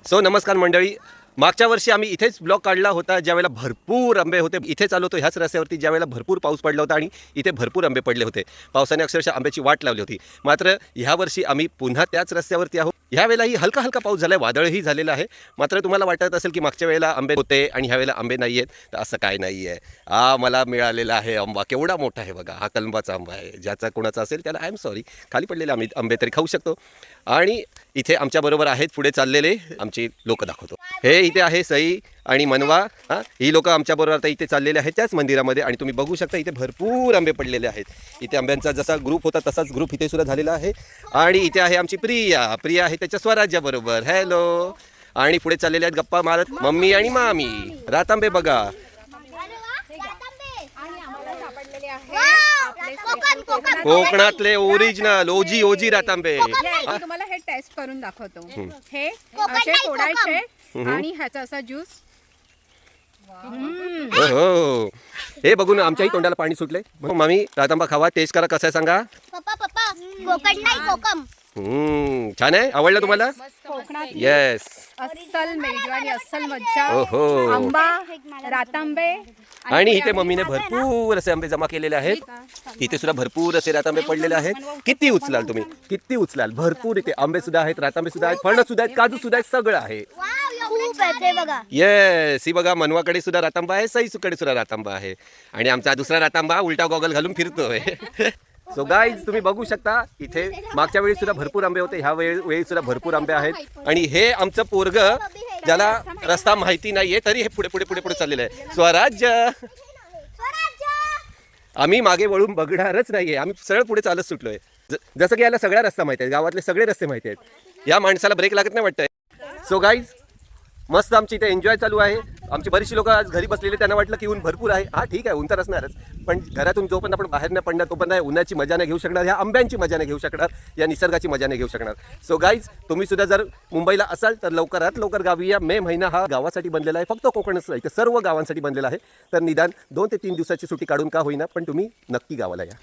नमस्कार मंडळी. मागच्या वर्षी आम्ही इथेच ब्लॉग काढला होता ज्यावेळेला भरपूर आंबे होते. इथेच आलो होतो ह्याच रस्त्यावरती ज्यावेळेला भरपूर पाऊस पडला होता आणि इथे भरपूर आंबे पडले होते. पावसाने अक्षरशः आंब्याची वाट लावली होती. मात्र ह्या वर्षी आम्ही पुन्हा त्याच रस्त्यावरती आहोत. ह्यावेळेलाही हलका हलका पाऊस झाला आहे, वादळही झालेलं आहे. मात्र तुम्हाला वाटत असेल की मागच्या वेळेला आंबे होते आणि ह्यावेळेला आंबे नाही आहेत, तर असं काय नाही आहे. मला मिळालेला आहे आंबा. केवढा मोठा आहे बघा. हा कलमाचा आंबा आहे. ज्याचा कोणाचा असेल त्याला आय एम सॉरी, खाली पडलेले आम्ही आंबे तरी खाऊ शकतो. आणि इथे आमच्याबरोबर आहेत पुढे चाललेले आमची लोक दाखवतो. हे इथे आहे सई आणि मनवा. ही लोक आमच्याबरोबर आता इथे चाललेले आहेत त्याच मंदिरामध्ये. आणि तुम्ही बघू शकता इथे भरपूर आंबे पडलेले आहेत. इथे आंब्यांचा जसा ग्रुप होता तसाच ग्रुप इथे सुद्धा झालेला आहे. आणि इथे आहे आमची प्रिया आहे त्याच्या स्वराज्याबरोबर. हॅलो. आणि पुढे चाललेले आहेत गप्पा मारत मम्मी आणि मामी. रातांबे बघा. कोकणातले ओरिजिनल ओजी रातांबे. तुम्हाला हे टेस्ट करून दाखवतो. हे असे फोडायचे आणि ह्याचा असा ज्यूस. हो, हे बघून आमच्याही तोंडाला पाणी सुटले. मामी रातांबा खावा, टेस्ट करा, कसा आहे सांगा. पप्पा कोकण नाही कोकम. छान आहे. आवडला तुम्हाला? कोकणात येस. अस्सल मेजवानी, अस्सल मज्जा. ओहो. आंबा, रातांबे. आणि इथे मम्मीने भरपूर असे आंबे जमा केलेले आहेत. इथे सुद्धा भरपूर असे रातांबे पडलेले आहेत. किती उचलाल तुम्ही, किती उचलाल. भरपूर इथे आंबे सुद्धा आहेत, रातांबे सुद्धा आहेत, फणस सुद्धा आहेत, काजू सुद्धा आहेत, सगळं आहे. खूप आहे ते बघा. येस. ही बघा मनवाकडे सुद्धा रातांबा आहे, सईसुकडे सुद्धा रातांबा आहे. आणि आमचा दुसरा रातांबा उलटा गॉगल घालून फिरतोय. सो गाईज तुम्ही बघू शकता इथे मागच्या वेळी सुद्धा भरपूर आंबे होते, ह्या वेळी सुद्धा भरपूर आंबे आहेत. आणि हे आमचं पोरग ज्याला रस्ता माहिती नाहीये तरी हे पुढे पुढे पुढे पुढे चाललेलं आहे. स्वराज्य. आम्ही मागे वळून बघणारच नाहीये, आम्ही सरळ पुढे चालत सुटलोय. जसं की याला सगळा रस्ता माहिती आहे, गावातले सगळे रस्ते माहिती आहेत. या माणसाला ब्रेक लागत नाही वाटतंय. सो गाईज मस्त आमची इथे एन्जॉय चालू आहे. आमची बरीचशी लोक आज घरी बसलेले, त्यांना वाटलं की ऊन भरपूर आहे. ठीक आहे, ऊन तर असणारच, पण घरातून जोपर्यंत आपण बाहेर नाही पडणार तोपर्यंत उन्हाची मजा नाही घेऊ शकणार, ह्या आंब्यांची मजा नाही घेऊ शकणार, या निसर्गाची मजा नाही घेऊ शकणार. सो गाईज तुम्ही सुद्धा जर मुंबईला असाल तर लवकरात लवकर गावी या. मे महिना हा गावासाठी बनलेला आहे, फक्त कोकणच नाही तर सर्व गावांसाठी बनलेला आहे. तर निदान 2 ते 3 दिवसाची सुट्टी काढून का होईना, पण तुम्ही नक्की गावाला या.